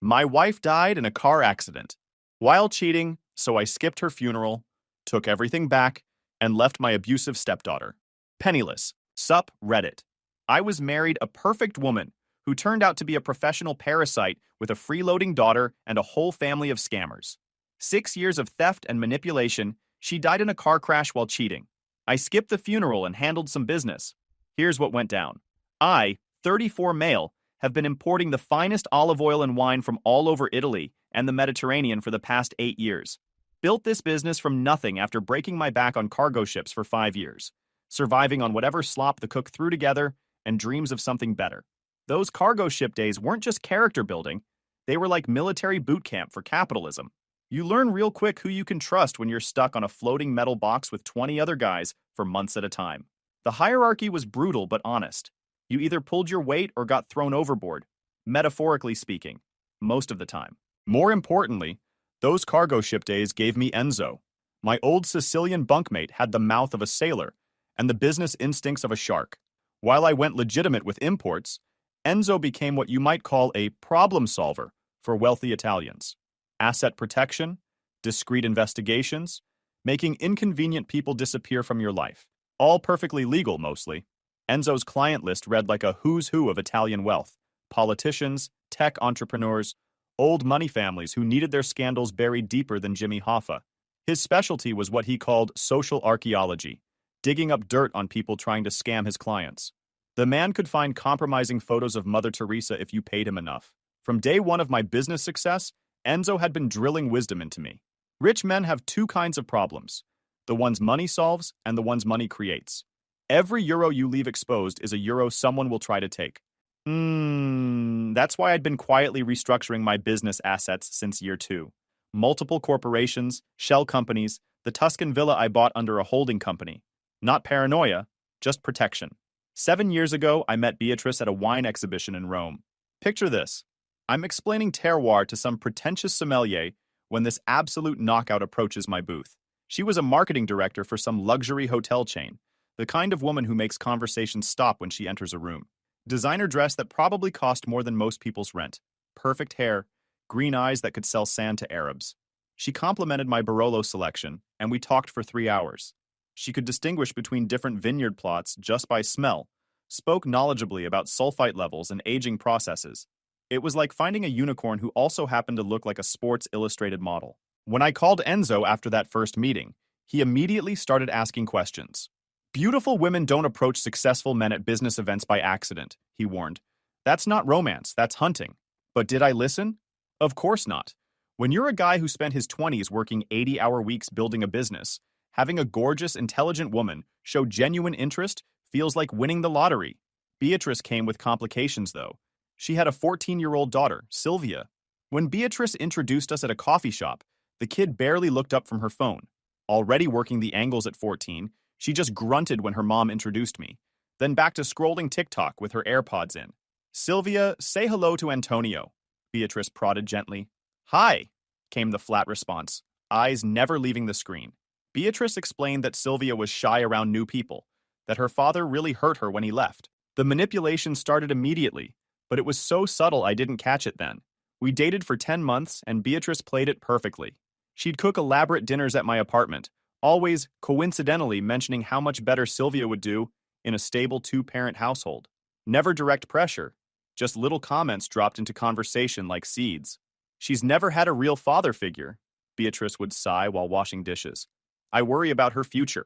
My wife died in a car accident while cheating, so I skipped her funeral, took everything back, and left my abusive stepdaughter. Penniless. Sup, Reddit. I was married a perfect woman who turned out to be a professional parasite with a freeloading daughter and a whole family of scammers. 6 years of theft and manipulation, she died in a car crash while cheating. I skipped the funeral and handled some business. Here's what went down. I, 34 male, have been importing the finest olive oil and wine from all over Italy and the Mediterranean for the past 8 years. Built this business from nothing after breaking my back on cargo ships for 5 years, surviving on whatever slop the cook threw together and dreams of something better. Those cargo ship days weren't just character building, they were like military boot camp for capitalism. You learn real quick who you can trust when you're stuck on a floating metal box with 20 other guys for months at a time. The hierarchy was brutal but honest. You either pulled your weight or got thrown overboard, metaphorically speaking, most of the time. More importantly, those cargo ship days gave me Enzo. My old Sicilian bunkmate had the mouth of a sailor and the business instincts of a shark. While I went legitimate with imports, Enzo became what you might call a problem solver for wealthy Italians. Asset protection, discreet investigations, making inconvenient people disappear from your life. All perfectly legal, mostly. Enzo's client list read like a who's who of Italian wealth. Politicians, tech entrepreneurs, old money families who needed their scandals buried deeper than Jimmy Hoffa. His specialty was what he called social archaeology, digging up dirt on people trying to scam his clients. The man could find compromising photos of Mother Teresa if you paid him enough. From day one of my business success, Enzo had been drilling wisdom into me. Rich men have two kinds of problems: the ones money solves and the ones money creates. Every euro you leave exposed is a euro someone will try to take. That's why I'd been quietly restructuring my business assets since year 2. Multiple corporations, shell companies, the Tuscan villa I bought under a holding company. Not paranoia, just protection. 7 years ago, I met Beatrice at a wine exhibition in Rome. Picture this. I'm explaining terroir to some pretentious sommelier when this absolute knockout approaches my booth. She was a marketing director for some luxury hotel chain, the kind of woman who makes conversations stop when she enters a room. Designer dress that probably cost more than most people's rent. Perfect hair, green eyes that could sell sand to Arabs. She complimented my Barolo selection, and we talked for 3 hours. She could distinguish between different vineyard plots just by smell, spoke knowledgeably about sulfite levels and aging processes. It was like finding a unicorn who also happened to look like a Sports Illustrated model. When I called Enzo after that first meeting, he immediately started asking questions. Beautiful women don't approach successful men at business events by accident, he warned. That's not romance, that's hunting. But did I listen? Of course not. When you're a guy who spent his 20s working 80-hour weeks building a business, having a gorgeous, intelligent woman show genuine interest feels like winning the lottery. Beatrice came with complications, though. She had a 14-year-old daughter, Sylvia. When Beatrice introduced us at a coffee shop, the kid barely looked up from her phone. Already working the angles at 14, she just grunted when her mom introduced me, then back to scrolling TikTok with her AirPods in. Sylvia, say hello to Antonio, Beatrice prodded gently. Hi, came the flat response, eyes never leaving the screen. Beatrice explained that Sylvia was shy around new people, that her father really hurt her when he left. The manipulation started immediately, but it was so subtle I didn't catch it then. We dated for 10 months, and Beatrice played it perfectly. She'd cook elaborate dinners at my apartment, always coincidentally mentioning how much better Sylvia would do in a stable 2-parent household. Never direct pressure, just little comments dropped into conversation like seeds. She's never had a real father figure, Beatrice would sigh while washing dishes. I worry about her future.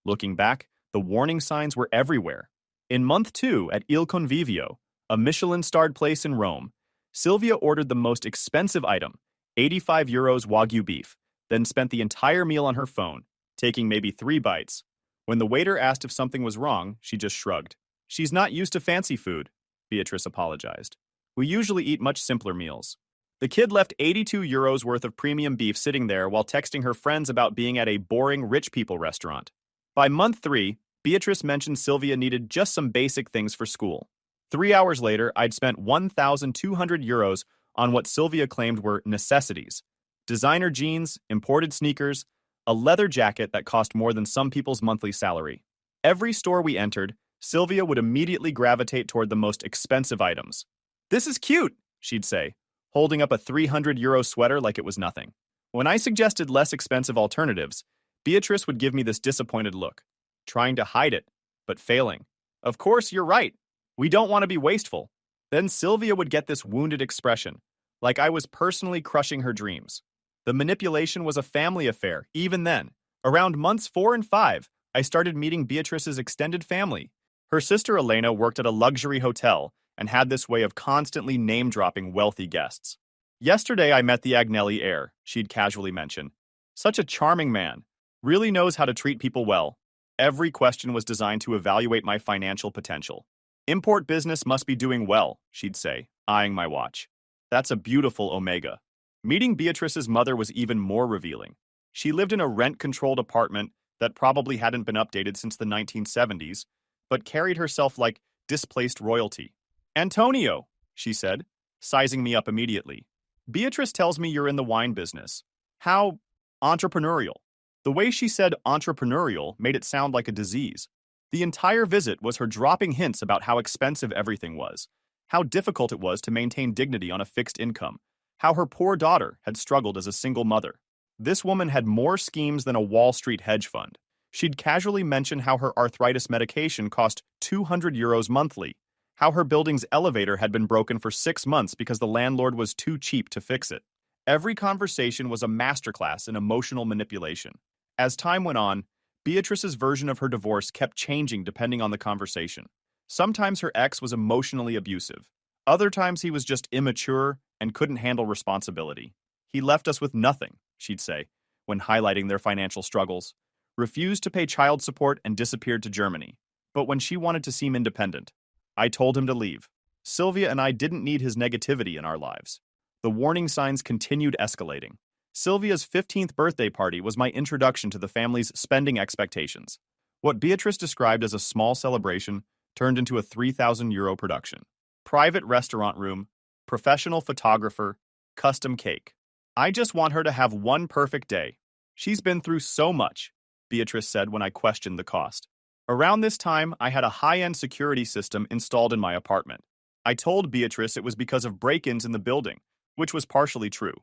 Looking back, the warning signs were everywhere. In month 2 at Il Convivio, a Michelin-starred place in Rome, Sylvia ordered the most expensive item, 85 euros Wagyu beef, then spent the entire meal on her phone, taking maybe 3 bites. When the waiter asked if something was wrong, she just shrugged. She's not used to fancy food, Beatrice apologized. We usually eat much simpler meals. The kid left 82 euros worth of premium beef sitting there while texting her friends about being at a boring rich people restaurant. By month 3, Beatrice mentioned Sylvia needed just some basic things for school. 3 hours later, I'd spent 1,200 euros on what Sylvia claimed were necessities. Designer jeans, imported sneakers, a leather jacket that cost more than some people's monthly salary. Every store we entered, Sylvia would immediately gravitate toward the most expensive items. This is cute, she'd say. holding up a 300 euro sweater like it was nothing. When I suggested less expensive alternatives, Beatrice would give me this disappointed look, trying to hide it, but failing. Of course, you're right. We don't want to be wasteful. Then Sylvia would get this wounded expression, like I was personally crushing her dreams. The manipulation was a family affair, even then. Around months 4 and 5, I started meeting Beatrice's extended family. Her sister Elena worked at a luxury hotel and had this way of constantly name-dropping wealthy guests. Yesterday I met the Agnelli heir, she'd casually mention. Such a charming man. Really knows how to treat people well. Every question was designed to evaluate my financial potential. Import business must be doing well, she'd say, eyeing my watch. That's a beautiful Omega. Meeting Beatrice's mother was even more revealing. She lived in a rent-controlled apartment that probably hadn't been updated since the 1970s, but carried herself like displaced royalty. Antonio, she said, sizing me up immediately. Beatrice tells me you're in the wine business. How entrepreneurial. The way she said entrepreneurial made it sound like a disease. The entire visit was her dropping hints about how expensive everything was, how difficult it was to maintain dignity on a fixed income, how her poor daughter had struggled as a single mother. This woman had more schemes than a Wall Street hedge fund. She'd casually mention how her arthritis medication cost 200 euros monthly, how her building's elevator had been broken for 6 months because the landlord was too cheap to fix it. Every conversation was a masterclass in emotional manipulation. As time went on, Beatrice's version of her divorce kept changing depending on the conversation. Sometimes her ex was emotionally abusive. Other times he was just immature and couldn't handle responsibility. He left us with nothing, she'd say, when highlighting their financial struggles, refused to pay child support and disappeared to Germany. But when she wanted to seem independent, I told him to leave. Sylvia and I didn't need his negativity in our lives. The warning signs continued escalating. Sylvia's 15th birthday party was my introduction to the family's spending expectations. What Beatrice described as a small celebration turned into a 3,000 euro production. Private restaurant room, professional photographer, custom cake. I just want her to have one perfect day. She's been through so much, Beatrice said when I questioned the cost. Around this time, I had a high-end security system installed in my apartment. I told Beatrice it was because of break-ins in the building, which was partially true.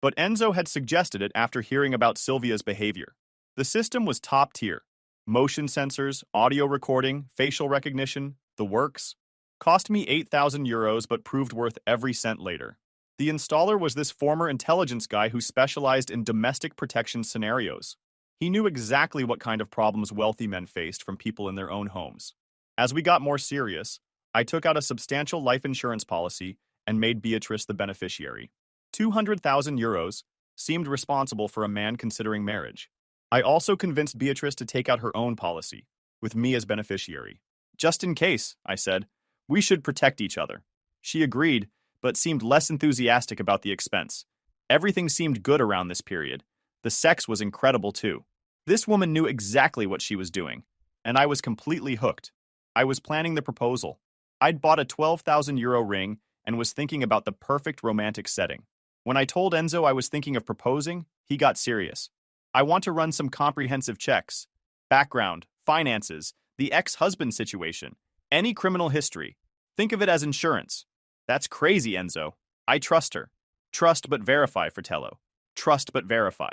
But Enzo had suggested it after hearing about Sylvia's behavior. The system was top tier. Motion sensors, audio recording, facial recognition, the works. Cost me 8,000 euros but proved worth every cent later. The installer was this former intelligence guy who specialized in domestic protection scenarios. He knew exactly what kind of problems wealthy men faced from people in their own homes. As we got more serious, I took out a substantial life insurance policy and made Beatrice the beneficiary. 200,000 euros seemed responsible for a man considering marriage. I also convinced Beatrice to take out her own policy, with me as beneficiary. Just in case, I said, we should protect each other. She agreed, but seemed less enthusiastic about the expense. Everything seemed good around this period. The sex was incredible too. This woman knew exactly what she was doing, and I was completely hooked. I was planning the proposal. I'd bought a 12,000 euro ring and was thinking about the perfect romantic setting. When I told Enzo I was thinking of proposing, he got serious. I want to run some comprehensive checks. Background, finances, the ex-husband situation, any criminal history. Think of it as insurance. That's crazy, Enzo. I trust her. Trust but verify, Fratello. Trust but verify.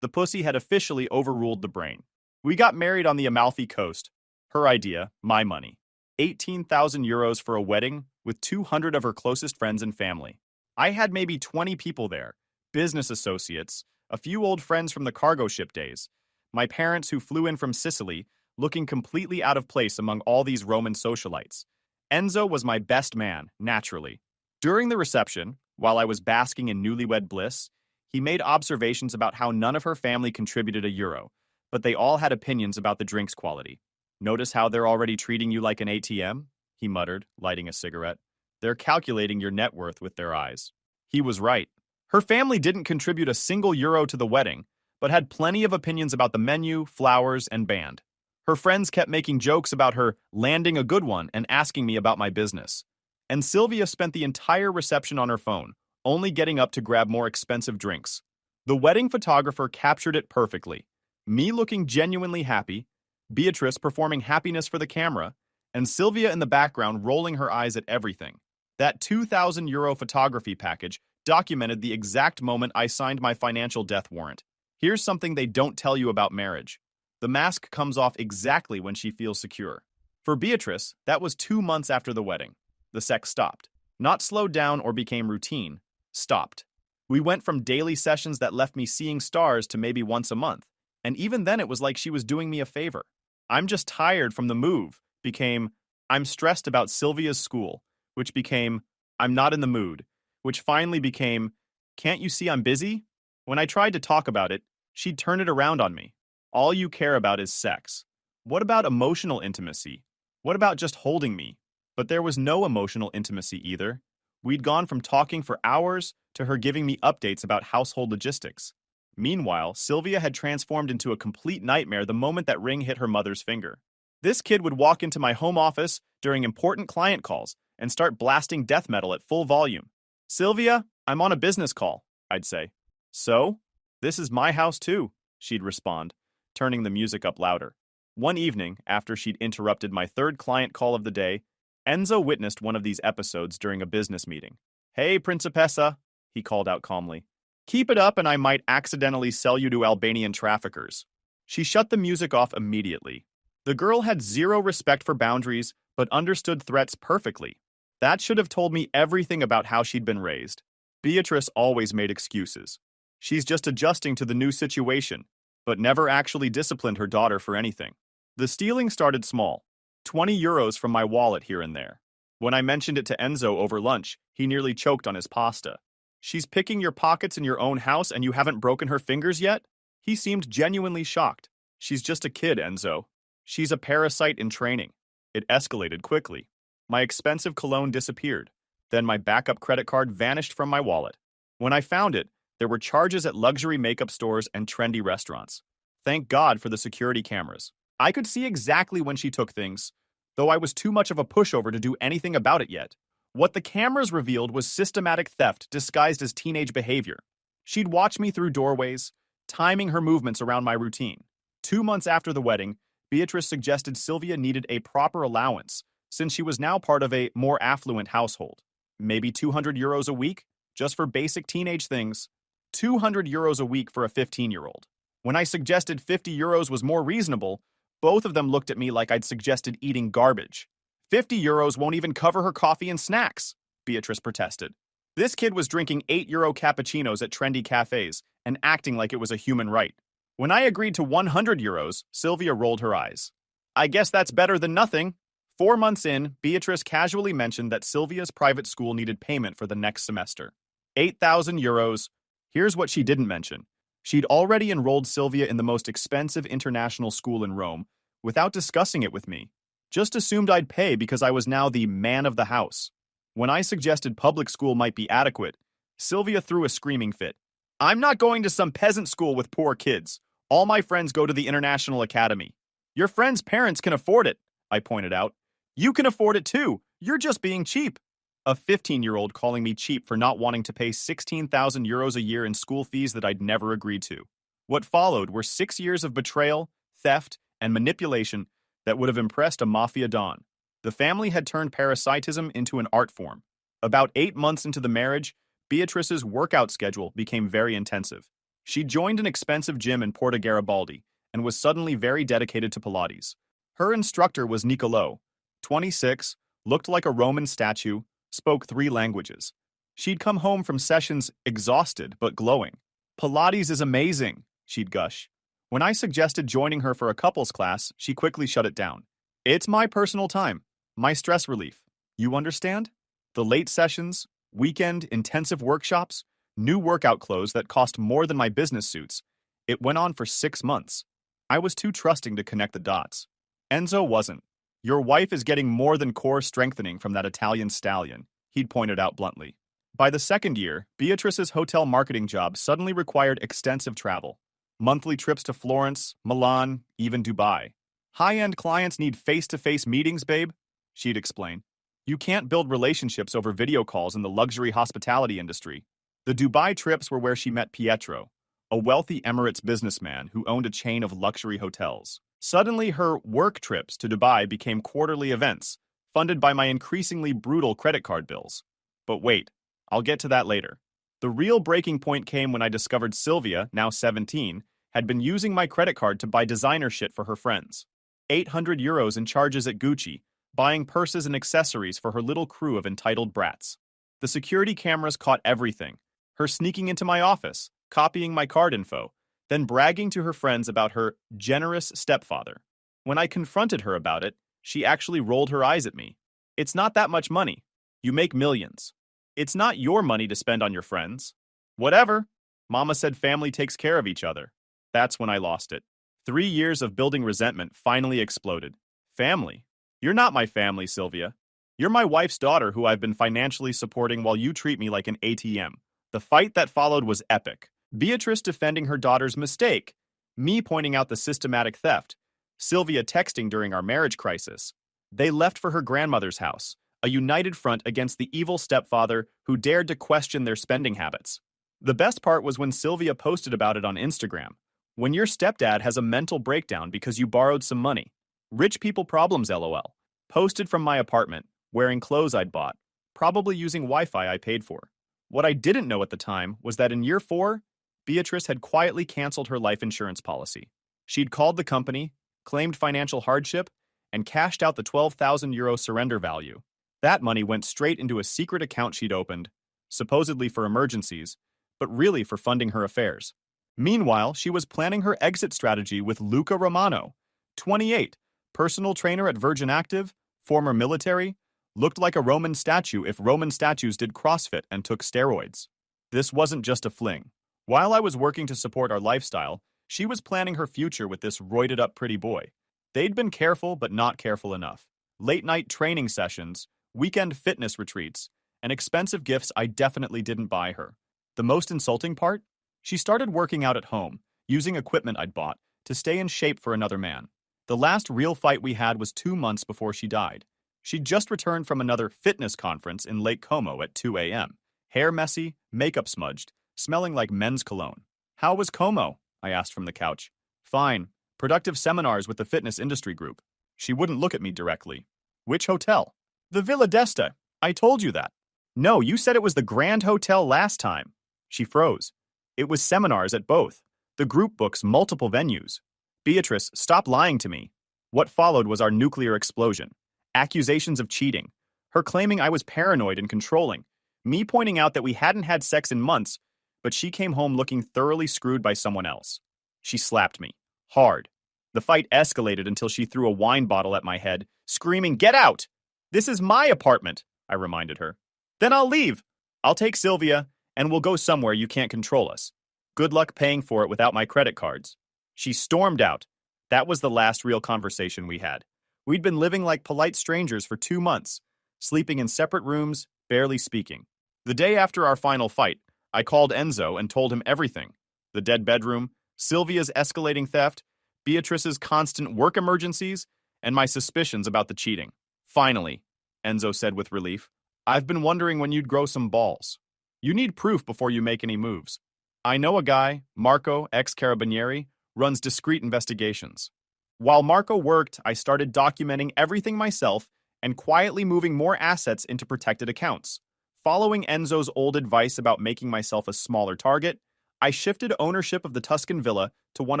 The pussy had officially overruled the brain. We got married on the Amalfi Coast. Her idea, my money. 18,000 euros for a wedding with 200 of her closest friends and family. I had maybe 20 people there, business associates, a few old friends from the cargo ship days, my parents who flew in from Sicily, looking completely out of place among all these Roman socialites. Enzo was my best man, naturally. During the reception, while I was basking in newlywed bliss, he made observations about how none of her family contributed a euro, but they all had opinions about the drink's quality. Notice how they're already treating you like an ATM? He muttered, lighting a cigarette. They're calculating your net worth with their eyes. He was right. Her family didn't contribute a single euro to the wedding, but had plenty of opinions about the menu, flowers, and band. Her friends kept making jokes about her landing a good one and asking me about my business. And Sylvia spent the entire reception on her phone, only getting up to grab more expensive drinks. The wedding photographer captured it perfectly. Me looking genuinely happy, Beatrice performing happiness for the camera, and Sylvia in the background rolling her eyes at everything. That 2,000 euro photography package documented the exact moment I signed my financial death warrant. Here's something they don't tell you about marriage. The mask comes off exactly when she feels secure. For Beatrice, that was 2 months after the wedding. The sex stopped. Not slowed down or became routine. Stopped. We went from daily sessions that left me seeing stars to maybe once a month. And even then it was like she was doing me a favor. I'm just tired from the move became I'm stressed about Sylvia's school, which became I'm not in the mood, which finally became can't you see I'm busy? When I tried to talk about it, she'd turn it around on me. All you care about is sex. What about emotional intimacy? What about just holding me? But there was no emotional intimacy either. We'd gone from talking for hours to her giving me updates about household logistics. Meanwhile, Sylvia had transformed into a complete nightmare the moment that ring hit her mother's finger. This kid would walk into my home office during important client calls and start blasting death metal at full volume. "Sylvia, I'm on a business call," I'd say. "So? This is my house too," she'd respond, turning the music up louder. One evening, after she'd interrupted my third client call of the day, Enzo witnessed one of these episodes during a business meeting. "Hey, Principessa," he called out calmly. "Keep it up and I might accidentally sell you to Albanian traffickers." She shut the music off immediately. The girl had zero respect for boundaries, but understood threats perfectly. That should have told me everything about how she'd been raised. Beatrice always made excuses. She's just adjusting to the new situation, but never actually disciplined her daughter for anything. The stealing started small, 20 euros from my wallet here and there. When I mentioned it to Enzo over lunch, he nearly choked on his pasta. "She's picking your pockets in your own house and you haven't broken her fingers yet?" He seemed genuinely shocked. "She's just a kid, Enzo. She's a parasite in training." It escalated quickly. My expensive cologne disappeared. Then my backup credit card vanished from my wallet. When I found it, there were charges at luxury makeup stores and trendy restaurants. Thank God for the security cameras. I could see exactly when she took things, though I was too much of a pushover to do anything about it yet. What the cameras revealed was systematic theft disguised as teenage behavior. She'd watch me through doorways, timing her movements around my routine. 2 months after the wedding, Beatrice suggested Sylvia needed a proper allowance, since she was now part of a more affluent household. Maybe 200 euros a week, just for basic teenage things. 200 euros a week for a 15-year-old. When I suggested 50 euros was more reasonable, both of them looked at me like I'd suggested eating garbage. 50 euros won't even cover her coffee and snacks, Beatrice protested. This kid was drinking 8 euro cappuccinos at trendy cafes and acting like it was a human right. When I agreed to 100 euros, Sylvia rolled her eyes. "I guess that's better than nothing." 4 months in, Beatrice casually mentioned that Sylvia's private school needed payment for the next semester. 8,000 euros. Here's what she didn't mention. She'd already enrolled Sylvia in the most expensive international school in Rome without discussing it with me. Just assumed I'd pay because I was now the man of the house. When I suggested public school might be adequate, Sylvia threw a screaming fit. "I'm not going to some peasant school with poor kids. All my friends go to the International Academy." "Your friends' parents can afford it," I pointed out. "You can afford it too. You're just being cheap." A 15-year-old calling me cheap for not wanting to pay 16,000 euros a year in school fees that I'd never agreed to. What followed were 6 years of betrayal, theft, and manipulation that would have impressed a mafia don. The family had turned parasitism into an art form. About 8 months into the marriage, Beatrice's workout schedule became very intensive. She joined an expensive gym in Porta Garibaldi and was suddenly very dedicated to Pilates. Her instructor was Niccolò, 26, looked like a Roman statue, spoke 3 languages. She'd come home from sessions exhausted but glowing. "Pilates is amazing," she'd gush. When I suggested joining her for a couples class, she quickly shut it down. "It's my personal time, my stress relief. You understand?" The late sessions, weekend intensive workshops, new workout clothes that cost more than my business suits. It went on for 6 months. I was too trusting to connect the dots. Enzo wasn't. "Your wife is getting more than core strengthening from that Italian stallion," he'd pointed out bluntly. By the second year, Beatrice's hotel marketing job suddenly required extensive travel. Monthly trips to Florence, Milan, even Dubai. "High-end clients need face-to-face meetings, babe," she'd explain. "You can't build relationships over video calls in the luxury hospitality industry." The Dubai trips were where she met Pietro, a wealthy Emirates businessman who owned a chain of luxury hotels. Suddenly, her work trips to Dubai became quarterly events, funded by my increasingly brutal credit card bills. But wait, I'll get to that later. The real breaking point came when I discovered Sylvia, now 17, had been using my credit card to buy designer shit for her friends. €800 in charges at Gucci, buying purses and accessories for her little crew of entitled brats. The security cameras caught everything. Her sneaking into my office, copying my card info, then bragging to her friends about her generous stepfather. When I confronted her about it, she actually rolled her eyes at me. It's not that much money. You make millions. It's not your money to spend on your friends. Whatever. Mama said family takes care of each other. That's when I lost it. 3 years of building resentment finally exploded. Family? You're not my family, Sylvia. You're my wife's daughter who I've been financially supporting while you treat me like an ATM. The fight that followed was epic. Beatrice defending her daughter's mistake, me pointing out the systematic theft, Sylvia texting during our marriage crisis. They left for her grandmother's house, a united front against the evil stepfather who dared to question their spending habits. The best part was when Sylvia posted about it on Instagram. When your stepdad has a mental breakdown because you borrowed some money. Rich people problems, LOL. Posted from my apartment, wearing clothes I'd bought, probably using Wi-Fi I paid for. What I didn't know at the time was that in year 4, Beatrice had quietly canceled her life insurance policy. She'd called the company, claimed financial hardship, and cashed out the €12,000 surrender value. That money went straight into a secret account she'd opened, supposedly for emergencies, but really for funding her affairs. Meanwhile, she was planning her exit strategy with Luca Romano, 28, personal trainer at Virgin Active, former military, looked like a Roman statue if Roman statues did CrossFit and took steroids. This wasn't just a fling. While I was working to support our lifestyle, she was planning her future with this roided-up pretty boy. They'd been careful but not careful enough. Late-night training sessions, weekend fitness retreats, and expensive gifts I definitely didn't buy her. The most insulting part? She started working out at home, using equipment I'd bought, to stay in shape for another man. The last real fight we had was 2 months before she died. She'd just returned from another fitness conference in Lake Como at 2 a.m. Hair messy, makeup smudged, smelling like men's cologne. How was Como? I asked from the couch. Fine. Productive seminars with the fitness industry group. She wouldn't look at me directly. Which hotel? The Villa d'Este. I told you that. No, you said it was the Grand Hotel last time. She froze. It was seminars at both. The group books multiple venues. Beatrice, stop lying to me. What followed was our nuclear explosion. Accusations of cheating. Her claiming I was paranoid and controlling. Me pointing out that we hadn't had sex in months, but she came home looking thoroughly screwed by someone else. She slapped me. Hard. The fight escalated until she threw a wine bottle at my head, screaming, "Get out! This is my apartment," I reminded her. Then I'll leave. I'll take Sylvia, and we'll go somewhere you can't control us. Good luck paying for it without my credit cards. She stormed out. That was the last real conversation we had. We'd been living like polite strangers for 2 months, sleeping in separate rooms, barely speaking. The day after our final fight, I called Enzo and told him everything. The dead bedroom, Sylvia's escalating theft, Beatrice's constant work emergencies, and my suspicions about the cheating. Finally, Enzo said with relief, I've been wondering when you'd grow some balls. You need proof before you make any moves. I know a guy, Marco, ex-Carabinieri, runs discreet investigations. While Marco worked, I started documenting everything myself and quietly moving more assets into protected accounts. Following Enzo's old advice about making myself a smaller target, I shifted ownership of the Tuscan villa to one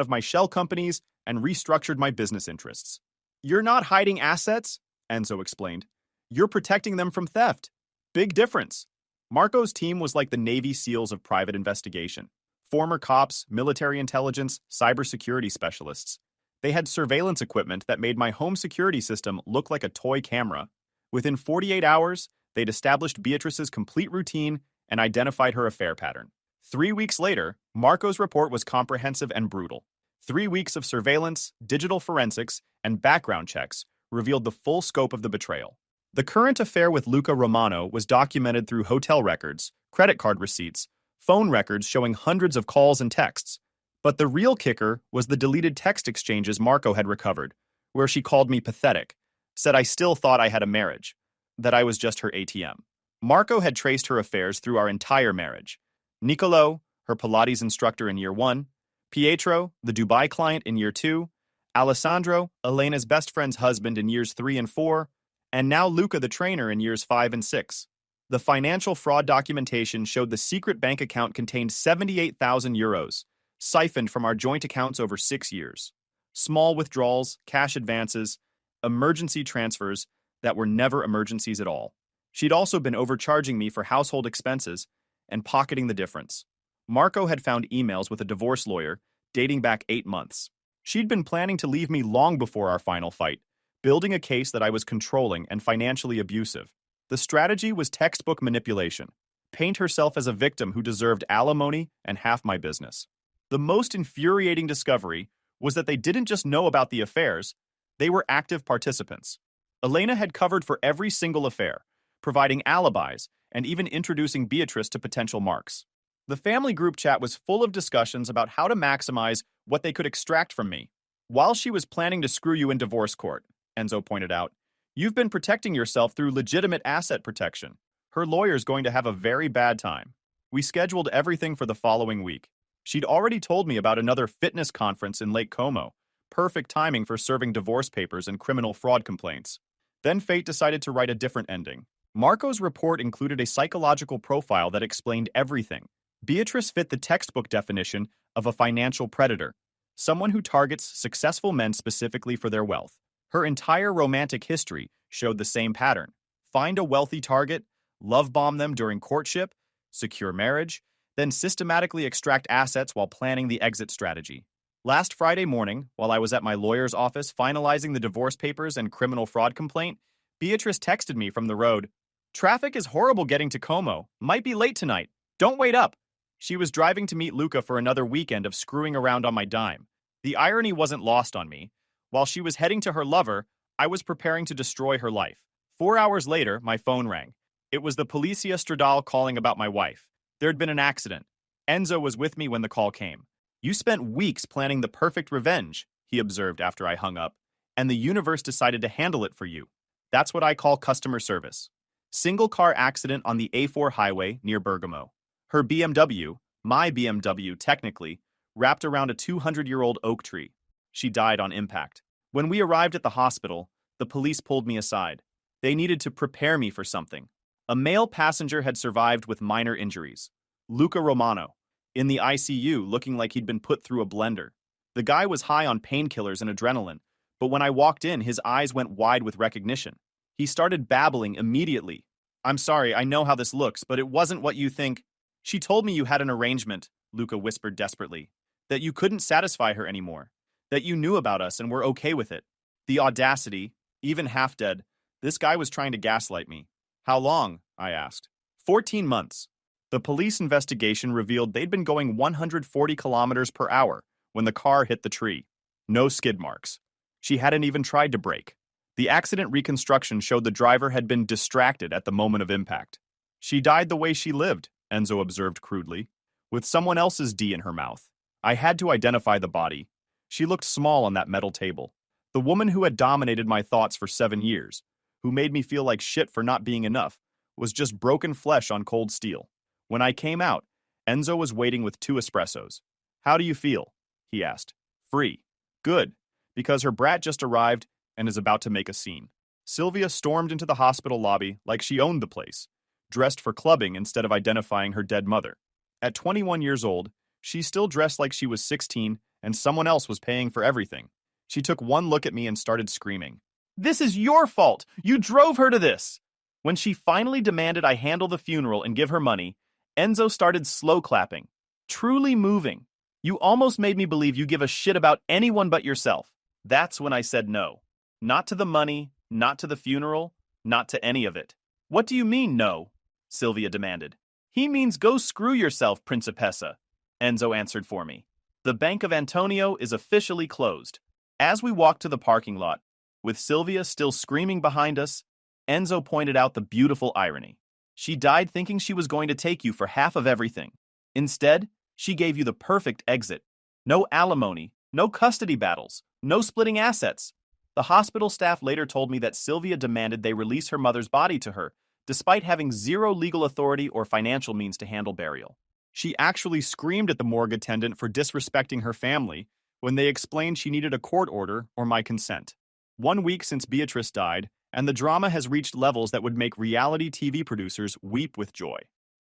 of my shell companies and restructured my business interests. You're not hiding assets, Enzo explained. You're protecting them from theft. Big difference. Marco's team was like the Navy SEALs of private investigation. Former cops, military intelligence, cybersecurity specialists. They had surveillance equipment that made my home security system look like a toy camera. Within 48 hours, they'd established Beatrice's complete routine and identified her affair pattern. 3 weeks later, Marco's report was comprehensive and brutal. 3 weeks of surveillance, digital forensics, and background checks revealed the full scope of the betrayal. The current affair with Luca Romano was documented through hotel records, credit card receipts, phone records showing hundreds of calls and texts. But the real kicker was the deleted text exchanges Marco had recovered, where she called me pathetic, said I still thought I had a marriage, that I was just her ATM. Marco had traced her affairs through our entire marriage. Nicolo, her Pilates instructor in year 1, Pietro, the Dubai client in year 2, Alessandro, Elena's best friend's husband in years 3 and 4, and now Luca the trainer in years 5 and 6. The financial fraud documentation showed the secret bank account contained 78,000 euros, siphoned from our joint accounts over 6 years. Small withdrawals, cash advances, emergency transfers that were never emergencies at all. She'd also been overcharging me for household expenses and pocketing the difference. Marco had found emails with a divorce lawyer dating back 8 months. She'd been planning to leave me long before our final fight, building a case that I was controlling and financially abusive. The strategy was textbook manipulation. Paint herself as a victim who deserved alimony and half my business. The most infuriating discovery was that they didn't just know about the affairs, they were active participants. Elena had covered for every single affair, providing alibis and even introducing Beatrice to potential marks. The family group chat was full of discussions about how to maximize what they could extract from me. While she was planning to screw you in divorce court, Enzo pointed out, you've been protecting yourself through legitimate asset protection. Her lawyer's going to have a very bad time. We scheduled everything for the following week. She'd already told me about another fitness conference in Lake Como. Perfect timing for serving divorce papers and criminal fraud complaints. Then fate decided to write a different ending. Marco's report included a psychological profile that explained everything. Beatrice fit the textbook definition of a financial predator, someone who targets successful men specifically for their wealth. Her entire romantic history showed the same pattern. Find a wealthy target, love bomb them during courtship, secure marriage, then systematically extract assets while planning the exit strategy. Last Friday morning, while I was at my lawyer's office finalizing the divorce papers and criminal fraud complaint, Beatrice texted me from the road. Traffic is horrible getting to Como. Might be late tonight. Don't wait up. She was driving to meet Luca for another weekend of screwing around on my dime. The irony wasn't lost on me. While she was heading to her lover, I was preparing to destroy her life. 4 hours later, my phone rang. It was the Polizia Stradale calling about my wife. There'd been an accident. Enzo was with me when the call came. You spent weeks planning the perfect revenge, he observed after I hung up, and the universe decided to handle it for you. That's what I call customer service. Single car accident on the A4 highway near Bergamo. Her BMW, my BMW technically, wrapped around a 200-year-old oak tree. She died on impact. When we arrived at the hospital, the police pulled me aside. They needed to prepare me for something. A male passenger had survived with minor injuries. Luca Romano, in the ICU looking like he'd been put through a blender. The guy was high on painkillers and adrenaline, but when I walked in, his eyes went wide with recognition. He started babbling immediately. I'm sorry, I know how this looks, but it wasn't what you think. She told me you had an arrangement, Luca whispered desperately, that you couldn't satisfy her anymore, that you knew about us and were okay with it. The audacity, even half dead, this guy was trying to gaslight me. How long? I asked. 14 months. The police investigation revealed they'd been going 140 kilometers per hour when the car hit the tree. No skid marks. She hadn't even tried to brake. The accident reconstruction showed the driver had been distracted at the moment of impact. She died the way she lived, Enzo observed crudely, with someone else's D in her mouth. I had to identify the body. She looked small on that metal table. The woman who had dominated my thoughts for 7 years, who made me feel like shit for not being enough, was just broken flesh on cold steel. When I came out, Enzo was waiting with 2 espressos. How do you feel? He asked. Free. Good, because her brat just arrived and is about to make a scene. Sylvia stormed into the hospital lobby like she owned the place, dressed for clubbing instead of identifying her dead mother. At 21 years old, she still dressed like she was 16 and someone else was paying for everything. She took one look at me and started screaming. This is your fault! You drove her to this! When she finally demanded I handle the funeral and give her money, Enzo started slow clapping. Truly moving. You almost made me believe you give a shit about anyone but yourself. That's when I said no. Not to the money, not to the funeral, not to any of it. What do you mean, no? Sylvia demanded. He means go screw yourself, Principessa, Enzo answered for me. The Bank of Antonio is officially closed. As we walked to the parking lot, with Sylvia still screaming behind us, Enzo pointed out the beautiful irony. She died thinking she was going to take you for half of everything. Instead, she gave you the perfect exit. No alimony, no custody battles, no splitting assets. The hospital staff later told me that Sylvia demanded they release her mother's body to her, despite having zero legal authority or financial means to handle burial. She actually screamed at the morgue attendant for disrespecting her family when they explained she needed a court order or my consent. 1 week since Beatrice died, and the drama has reached levels that would make reality TV producers weep with joy.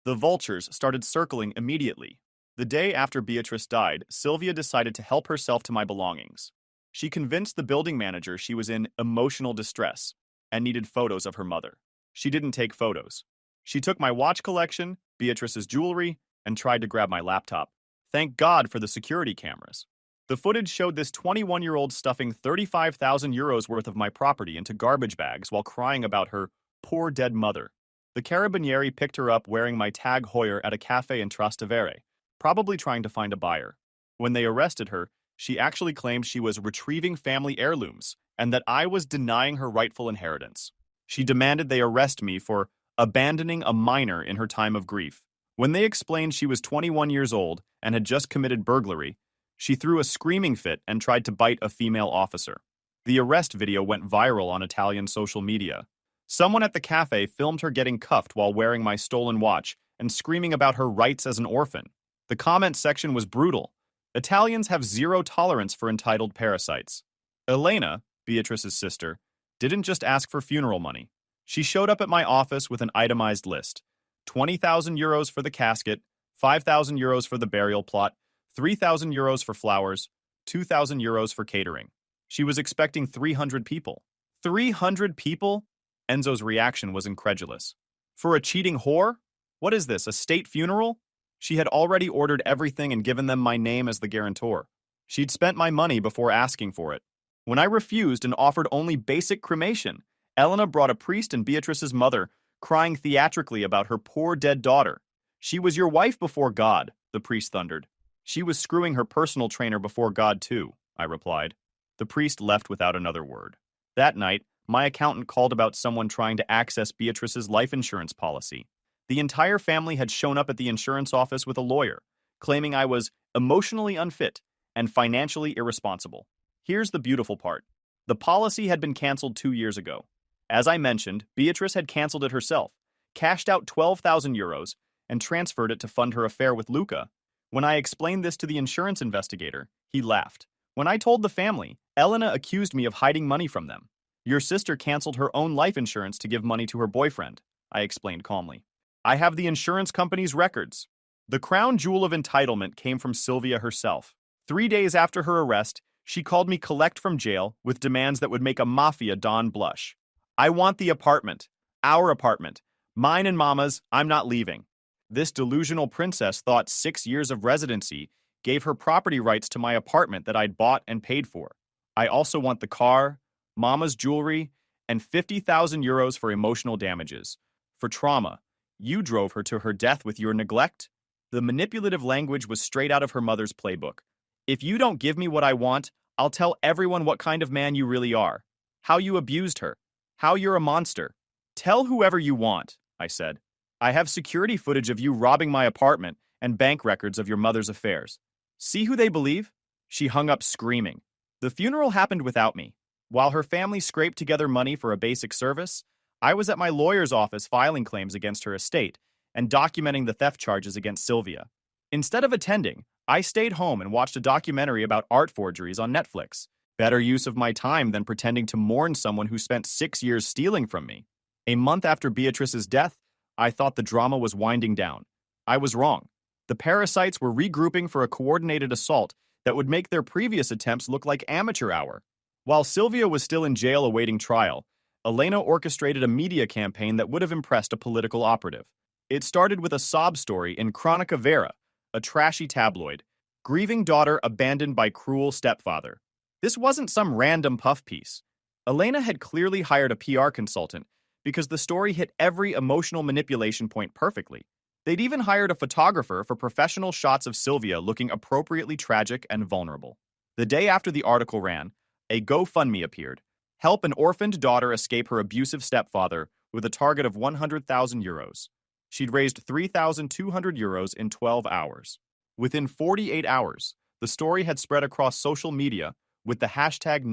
The vultures started circling immediately. The day after Beatrice died, Sylvia decided to help herself to my belongings. She convinced the building manager she was in emotional distress and needed photos of her mother. She didn't take photos. She took my watch collection, Beatrice's jewelry, and tried to grab my laptop. Thank God for the security cameras. The footage showed this 21-year-old stuffing 35,000 euros worth of my property into garbage bags while crying about her poor dead mother. The Carabinieri picked her up wearing my tag Heuer at a cafe in Trastevere, probably trying to find a buyer. When they arrested her, she actually claimed she was retrieving family heirlooms and that I was denying her rightful inheritance. She demanded they arrest me for abandoning a minor in her time of grief. When they explained she was 21 years old and had just committed burglary, she threw a screaming fit and tried to bite a female officer. The arrest video went viral on Italian social media. Someone at the cafe filmed her getting cuffed while wearing my stolen watch and screaming about her rights as an orphan. The comment section was brutal. Italians have zero tolerance for entitled parasites. Elena, Beatrice's sister, didn't just ask for funeral money. She showed up at my office with an itemized list. 20,000 euros for the casket, 5,000 euros for the burial plot, 3,000 euros for flowers, 2,000 euros for catering. She was expecting 300 people. 300 people? Enzo's reaction was incredulous. For a cheating whore? What is this, a state funeral? She had already ordered everything and given them my name as the guarantor. She'd spent my money before asking for it. When I refused and offered only basic cremation, Elena brought a priest and Beatrice's mother, crying theatrically about her poor dead daughter. She was your wife before God, the priest thundered. She was screwing her personal trainer before God too, I replied. The priest left without another word. That night, my accountant called about someone trying to access Beatrice's life insurance policy. The entire family had shown up at the insurance office with a lawyer, claiming I was emotionally unfit and financially irresponsible. Here's the beautiful part. The policy had been canceled 2 years ago. As I mentioned, Beatrice had canceled it herself, cashed out 12,000 euros, and transferred it to fund her affair with Luca. When I explained this to the insurance investigator, he laughed. When I told the family, Elena accused me of hiding money from them. Your sister canceled her own life insurance to give money to her boyfriend, I explained calmly. I have the insurance company's records. The crown jewel of entitlement came from Sylvia herself. 3 days after her arrest, she called me collect from jail with demands that would make a mafia don blush. I want the apartment. Our apartment. Mine and Mama's. I'm not leaving. This delusional princess thought 6 years of residency gave her property rights to my apartment that I'd bought and paid for. I also want the car, Mama's jewelry, and 50,000 euros for emotional damages. For trauma. You drove her to her death with your neglect. The manipulative language was straight out of her mother's playbook. If you don't give me what I want, I'll tell everyone what kind of man you really are. How you abused her. How you're a monster. Tell whoever you want, I said. I have security footage of you robbing my apartment and bank records of your mother's affairs. See who they believe? She hung up screaming. The funeral happened without me. While her family scraped together money for a basic service, I was at my lawyer's office filing claims against her estate and documenting the theft charges against Sylvia. Instead of attending, I stayed home and watched a documentary about art forgeries on Netflix. Better use of my time than pretending to mourn someone who spent 6 years stealing from me. A month after Beatrice's death, I thought the drama was winding down. I was wrong. The parasites were regrouping for a coordinated assault that would make their previous attempts look like amateur hour. While Sylvia was still in jail awaiting trial, Elena orchestrated a media campaign that would have impressed a political operative. It started with a sob story in Cronica Vera, a trashy tabloid, grieving daughter abandoned by cruel stepfather. This wasn't some random puff piece. Elena had clearly hired a PR consultant because the story hit every emotional manipulation point perfectly. They'd even hired a photographer for professional shots of Sylvia looking appropriately tragic and vulnerable. The day after the article ran, a GoFundMe appeared. Help an orphaned daughter escape her abusive stepfather with a target of 100,000 euros. She'd raised 3,200 euros in 12 hours. Within 48 hours, the story had spread across social media with the hashtag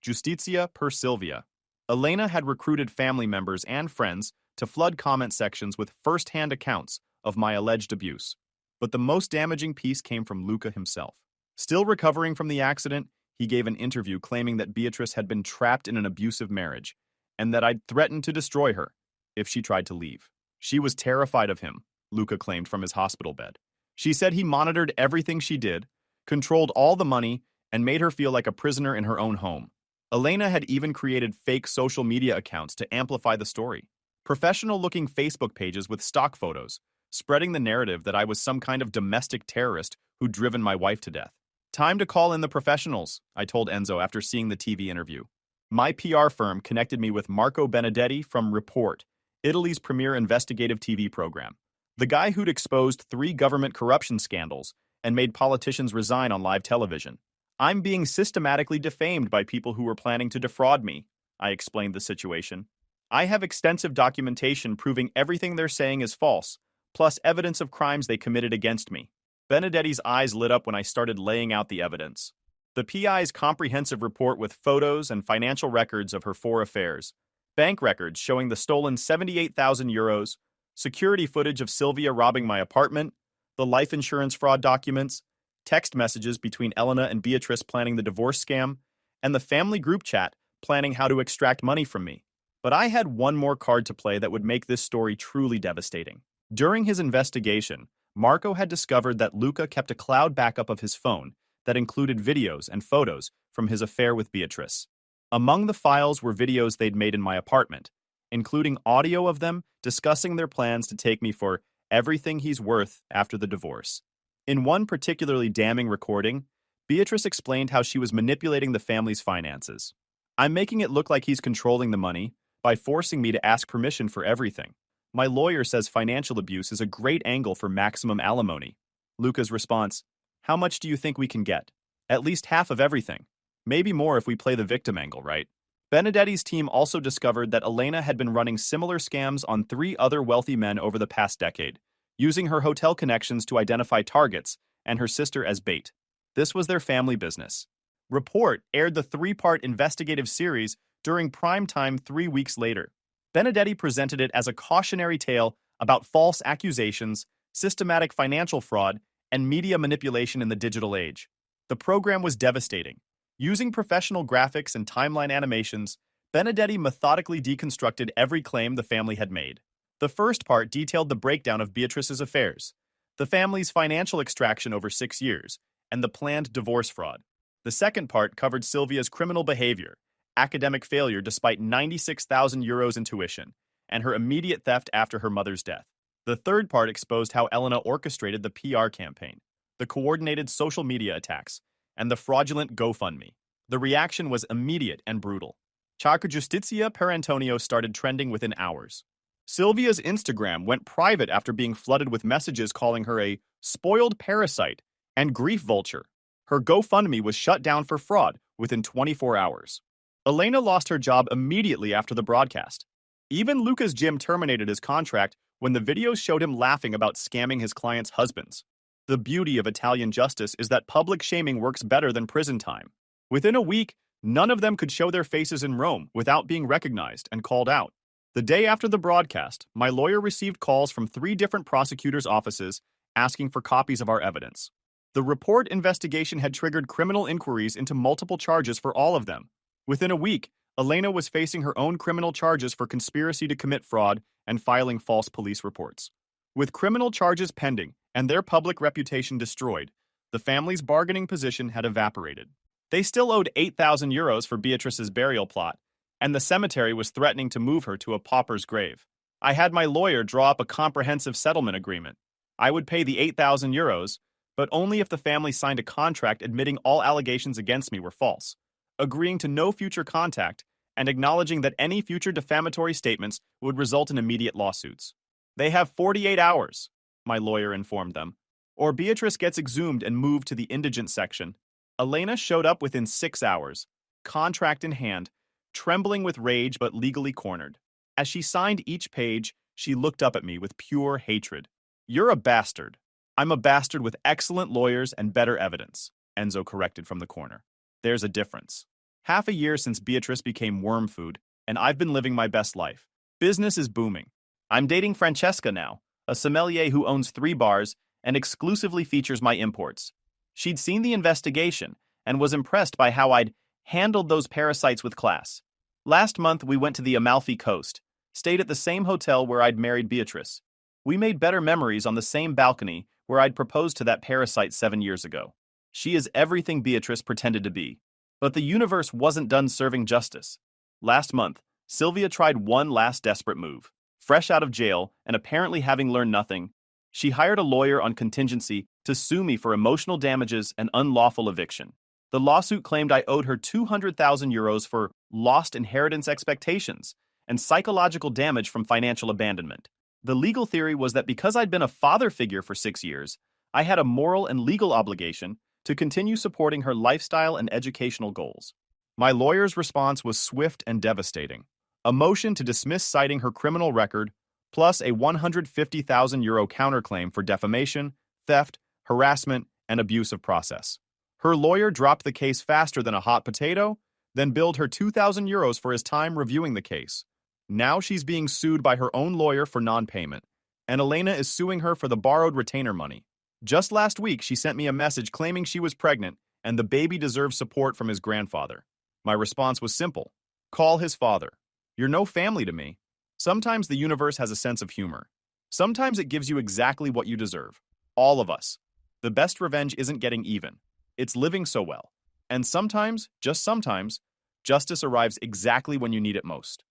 #Justitia per Silvia. Elena had recruited family members and friends to flood comment sections with first-hand accounts of my alleged abuse. But the most damaging piece came from Luca himself. Still recovering from the accident, he gave an interview claiming that Beatrice had been trapped in an abusive marriage and that I'd threatened to destroy her if she tried to leave. She was terrified of him, Luca claimed from his hospital bed. She said he monitored everything she did, controlled all the money, and made her feel like a prisoner in her own home. Elena had even created fake social media accounts to amplify the story. Professional-looking Facebook pages with stock photos, spreading the narrative that I was some kind of domestic terrorist who'd driven my wife to death. Time to call in the professionals, I told Enzo after seeing the TV interview. My PR firm connected me with Marco Benedetti from Report, Italy's premier investigative TV program. The guy who'd exposed 3 government corruption scandals and made politicians resign on live television. I'm being systematically defamed by people who were planning to defraud me, I explained the situation. I have extensive documentation proving everything they're saying is false, plus evidence of crimes they committed against me. Benedetti's eyes lit up when I started laying out the evidence. The PI's comprehensive report with photos and financial records of her 4 affairs, bank records showing the stolen 78,000 euros, security footage of Sylvia robbing my apartment, the life insurance fraud documents, text messages between Elena and Beatrice planning the divorce scam, and the family group chat planning how to extract money from me. But I had one more card to play that would make this story truly devastating. During his investigation, Marco had discovered that Luca kept a cloud backup of his phone that included videos and photos from his affair with Beatrice. Among the files were videos they'd made in my apartment, including audio of them discussing their plans to take me for everything he's worth after the divorce. In one particularly damning recording, Beatrice explained how she was manipulating the family's finances. I'm making it look like he's controlling the money by forcing me to ask permission for everything. My lawyer says financial abuse is a great angle for maximum alimony. Luca's response, how much do you think we can get? At least half of everything. Maybe more if we play the victim angle, right? Benedetti's team also discovered that Elena had been running similar scams on 3 other wealthy men over the past decade, using her hotel connections to identify targets and her sister as bait. This was their family business. Report aired the 3-part investigative series during prime time 3 weeks later. Benedetti presented it as a cautionary tale about false accusations, systematic financial fraud, and media manipulation in the digital age. The program was devastating. Using professional graphics and timeline animations, Benedetti methodically deconstructed every claim the family had made. The first part detailed the breakdown of Beatrice's affairs, the family's financial extraction over 6 years, and the planned divorce fraud. The second part covered Sylvia's criminal behavior, academic failure despite 96,000 euros in tuition, and her immediate theft after her mother's death. The third part exposed how Elena orchestrated the PR campaign, the coordinated social media attacks, and the fraudulent GoFundMe. The reaction was immediate and brutal. Charca Justitia per Antonio started trending within hours. Sylvia's Instagram went private after being flooded with messages calling her a spoiled parasite and grief vulture. Her GoFundMe was shut down for fraud within 24 hours. Elena lost her job immediately after the broadcast. Even Luca's gym terminated his contract when the videos showed him laughing about scamming his clients' husbands. The beauty of Italian justice is that public shaming works better than prison time. Within a week, none of them could show their faces in Rome without being recognized and called out. The day after the broadcast, my lawyer received calls from 3 different prosecutors' offices asking for copies of our evidence. The report investigation had triggered criminal inquiries into multiple charges for all of them. Within a week, Elena was facing her own criminal charges for conspiracy to commit fraud and filing false police reports. With criminal charges pending and their public reputation destroyed, the family's bargaining position had evaporated. They still owed 8,000 euros for Beatrice's burial plot, and the cemetery was threatening to move her to a pauper's grave. I had my lawyer draw up a comprehensive settlement agreement. I would pay the 8,000 euros, but only if the family signed a contract admitting all allegations against me were false, agreeing to no future contact, and acknowledging that any future defamatory statements would result in immediate lawsuits. They have 48 hours, my lawyer informed them, or Beatrice gets exhumed and moved to the indigent section. Elena showed up within 6 hours, contract in hand, trembling with rage but legally cornered. As she signed each page, she looked up at me with pure hatred. You're a bastard. I'm a bastard with excellent lawyers and better evidence, Enzo corrected from the corner. There's a difference. Half a year since Beatrice became worm food, and I've been living my best life. Business is booming. I'm dating Francesca now, a sommelier who owns 3 bars and exclusively features my imports. She'd seen the investigation and was impressed by how I'd handled those parasites with class. Last month, we went to the Amalfi Coast, stayed at the same hotel where I'd married Beatrice. We made better memories on the same balcony where I'd proposed to that parasite 7 years ago. She is everything Beatrice pretended to be. But the universe wasn't done serving justice. Last month, Sylvia tried one last desperate move. Fresh out of jail and apparently having learned nothing, she hired a lawyer on contingency to sue me for emotional damages and unlawful eviction. The lawsuit claimed I owed her 200,000 euros for lost inheritance expectations and psychological damage from financial abandonment. The legal theory was that because I'd been a father figure for 6 years, I had a moral and legal obligation to continue supporting her lifestyle and educational goals. My lawyer's response was swift and devastating. A motion to dismiss citing her criminal record, plus a 150,000 euro counterclaim for defamation, theft, harassment, and abuse of process. Her lawyer dropped the case faster than a hot potato, then billed her 2,000 euros for his time reviewing the case. Now she's being sued by her own lawyer for non-payment, and Elena is suing her for the borrowed retainer money. Just last week, she sent me a message claiming she was pregnant and the baby deserves support from his grandfather. My response was simple. Call his father. You're no family to me. Sometimes the universe has a sense of humor. Sometimes it gives you exactly what you deserve. All of us. The best revenge isn't getting even. It's living so well. And sometimes, just sometimes, justice arrives exactly when you need it most.